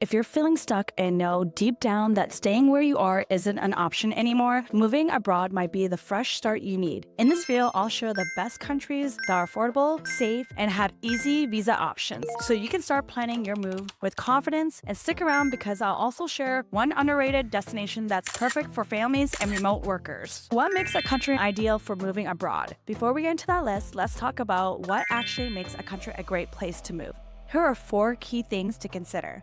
If you're feeling stuck and know deep down that staying where you are isn't an option anymore, moving abroad might be the fresh start you need. In this video, I'll share the best countries that are affordable, safe, and have easy visa options, so you can start planning your move with confidence. And stick around because I'll also share one underrated destination that's perfect for families and remote workers. What makes a country ideal for moving abroad? Before we get into that list, let's talk about what actually makes a country a great place to move. Here are 4 key things to consider.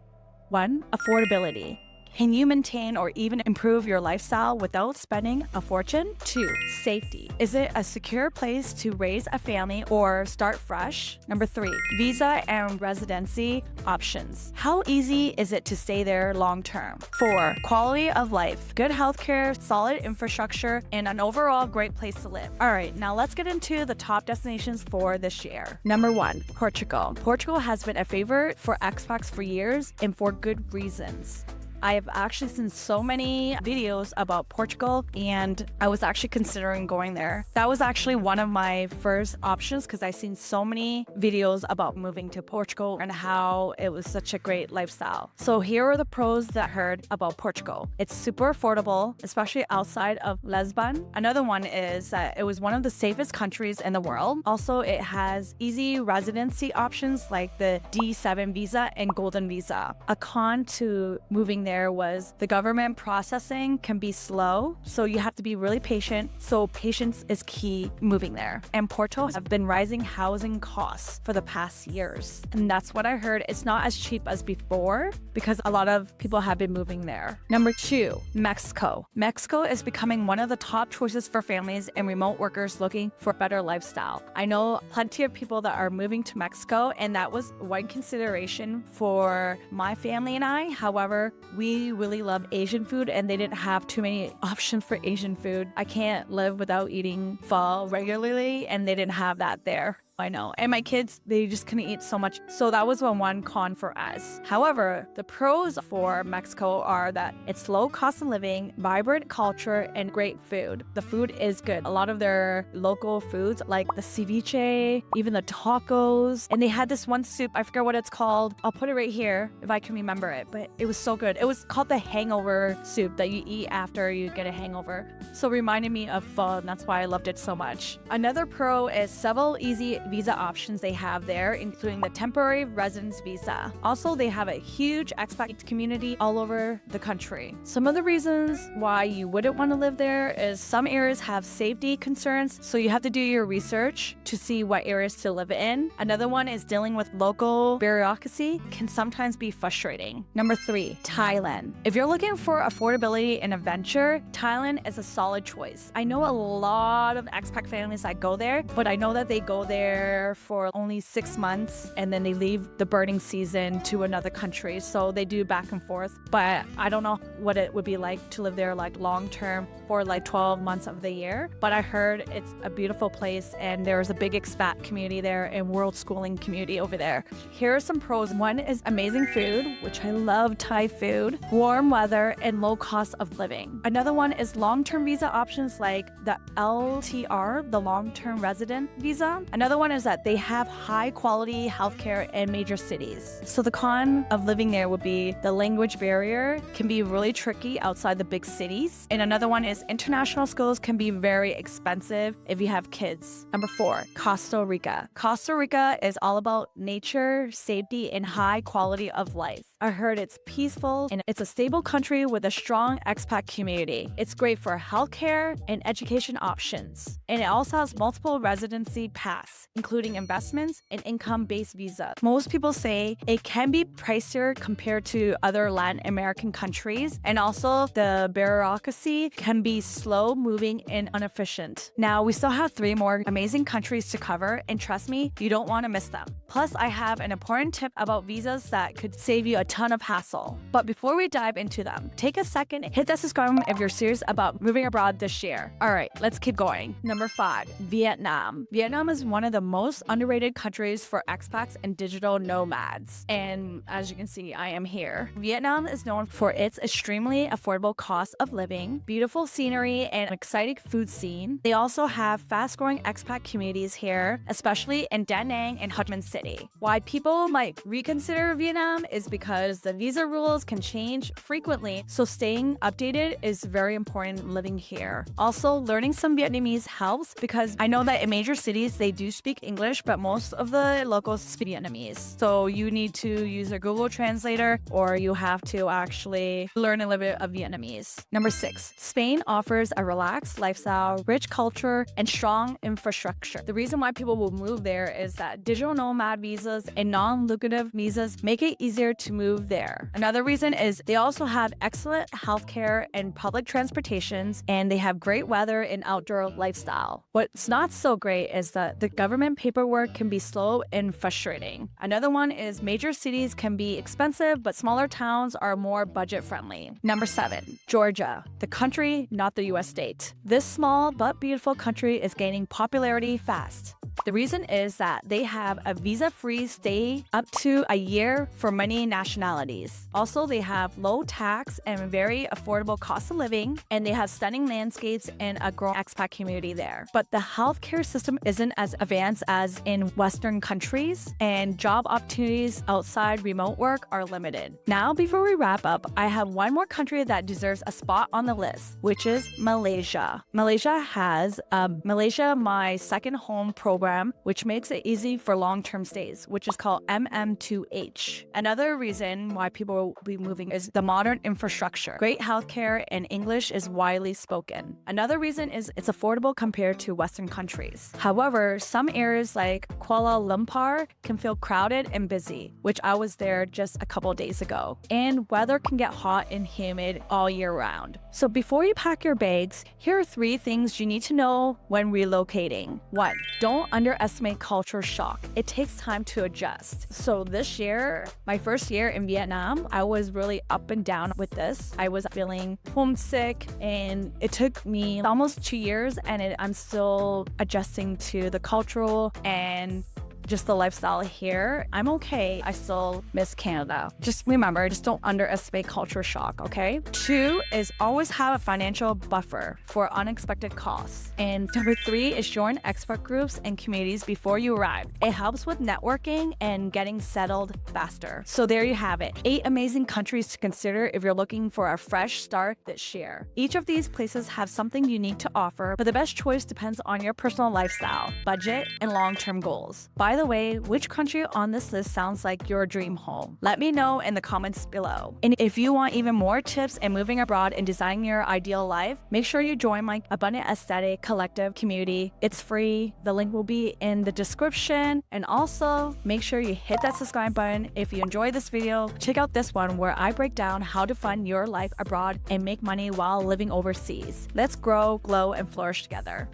1. Affordability. Can you maintain or even improve your lifestyle without spending a fortune? 2. Safety. Is it a secure place to raise a family or start fresh? Number 3. Visa and residency options. How easy is it to stay there long term? 4. Quality of life. Good healthcare, solid infrastructure, and an overall great place to live. Alright, now let's get into the top destinations for this year. Number 1. Portugal. Portugal has been a favorite for expats for years and for good reasons. I have actually seen so many videos about Portugal, and I was actually considering going there. That was actually one of my first options because I've seen so many videos about moving to Portugal and how it was such a great lifestyle. So here are the pros that I heard about Portugal. It's super affordable, especially outside of Lisbon. Another one is that it was one of the safest countries in the world. Also, it has easy residency options like the D7 visa and Golden visa. A con to moving there was the government processing can be slow, so you have to be really patient. So patience is key moving there. And Porto have been rising housing costs for the past years. And that's what I heard. It's not as cheap as before because a lot of people have been moving there. Number 2, Mexico. Mexico is becoming one of the top choices for families and remote workers looking for a better lifestyle. I know plenty of people that are moving to Mexico, and that was one consideration for my family and I. However, we really love Asian food, and they didn't have too many options for Asian food. I can't live without eating pho regularly, and they didn't have that there. I know. And my kids, they just couldn't eat so much. So that was one con for us. However, the pros for Mexico are that it's low cost of living, vibrant culture, and great food. The food is good. A lot of their local foods like the ceviche, even the tacos. And they had this one soup, I forget what it's called. I'll put it right here if I can remember it, but it was so good. It was called the hangover soup that you eat after you get a hangover. So it reminded me of pho, and that's why I loved it so much. Another pro is several easy visa options they have there, including the temporary residence visa. Also, they have a huge expat community all over the country. Some of the reasons why you wouldn't want to live there is some areas have safety concerns, so you have to do your research to see what areas to live in. Another one is dealing with local bureaucracy can sometimes be frustrating. Number 3, Thailand. If you're looking for affordability and adventure, Thailand is a solid choice. I know a lot of expat families that go there, but I know that they go there for only 6 months and then they leave the birding season to another country, so they do back and forth. But I don't know what it would be like to live there like long term for like 12 months of the year, but I heard it's a beautiful place and there's a big expat community there and world schooling community over there. Here are some pros. One is amazing food, which I love Thai food, warm weather, and low cost of living. Another one is long-term visa options like the LTR, the long-term resident visa. Another one is that they have high quality healthcare in major cities. So the con of living there would be the language barrier can be really tricky outside the big cities. And another one is international schools can be very expensive if you have kids. Number 4, Costa Rica. Costa Rica is all about nature, safety, and high quality of life. I heard it's peaceful and it's a stable country with a strong expat community. It's great for healthcare and education options. And it also has multiple residency paths, including investments and income-based visa. Most people say it can be pricier compared to other Latin American countries, and also the bureaucracy can be slow-moving and inefficient. Now, we still have 3 more amazing countries to cover, and trust me, you don't want to miss them. Plus, I have an important tip about visas that could save you a ton of hassle. But before we dive into them, take a second, hit that subscribe button if you're serious about moving abroad this year. Alright, let's keep going. Number 5, Vietnam. Vietnam is one of the most underrated countries for expats and digital nomads. And as you can see, I am here. Vietnam is known for its extremely affordable cost of living, beautiful scenery, and an exciting food scene. They also have fast-growing expat communities here, especially in Da Nang and Ho Chi Minh City. Why people might reconsider Vietnam is because the visa rules can change frequently, so staying updated is very important living here. Also, learning some Vietnamese helps because I know that in major cities they do speak English, but most of the locals speak Vietnamese. So you need to use a Google translator or you have to actually learn a little bit of Vietnamese. Number 6, Spain offers a relaxed lifestyle, rich culture, and strong infrastructure. The reason why people will move there is that digital nomad visas and non-lucrative visas make it easier to move there. Another reason is they also have excellent healthcare and public transportations, and they have great weather and outdoor lifestyle. What's not so great is that the government paperwork can be slow and frustrating. Another one is major cities can be expensive, but smaller towns are more budget-friendly. Number 7, Georgia, the country, not the US state. This small but beautiful country is gaining popularity fast. The reason is that they have a visa-free stay up to a year for many nationalities. Also, they have low tax and very affordable cost of living, and they have stunning landscapes and a growing expat community there. But the healthcare system isn't as advanced as in Western countries, and job opportunities outside remote work are limited. Now, before we wrap up, I have one more country that deserves a spot on the list, which is Malaysia. Malaysia has Malaysia My Second Home program, which makes it easy for long-term stays, which is called MM2H. Another reason why people will be moving is the modern infrastructure. Great healthcare and English is widely spoken. Another reason is it's affordable compared to Western countries. However, some areas like Kuala Lumpur can feel crowded and busy, which I was there just a couple days ago. And weather can get hot and humid all year round. So before you pack your bags, here are 3 things you need to know when relocating. 1, don't underestimate culture shock. It takes time to adjust. So this year, my first year in Vietnam, I was really up and down with this. I was feeling homesick, and it took me almost 2 years, and I'm still adjusting to the cultural and just the lifestyle here. I'm okay. I still miss Canada. Just remember, just don't underestimate culture shock, okay? 2 is always have a financial buffer for unexpected costs. And number 3 is join expert groups and communities before you arrive. It helps with networking and getting settled faster. So there you have it. 8 amazing countries to consider if you're looking for a fresh start this year. Each of these places have something unique to offer, but the best choice depends on your personal lifestyle, budget, and long-term goals. By the way, which country on this list sounds like your dream home? Let me know in the comments below. And if you want even more tips in moving abroad and designing your ideal life, make sure you join my Abundant Aesthetic Collective community. It's free. The link will be in the description. And also, make sure you hit that subscribe button. If you enjoyed this video, check out this one where I break down how to fund your life abroad and make money while living overseas. Let's grow, glow, and flourish together.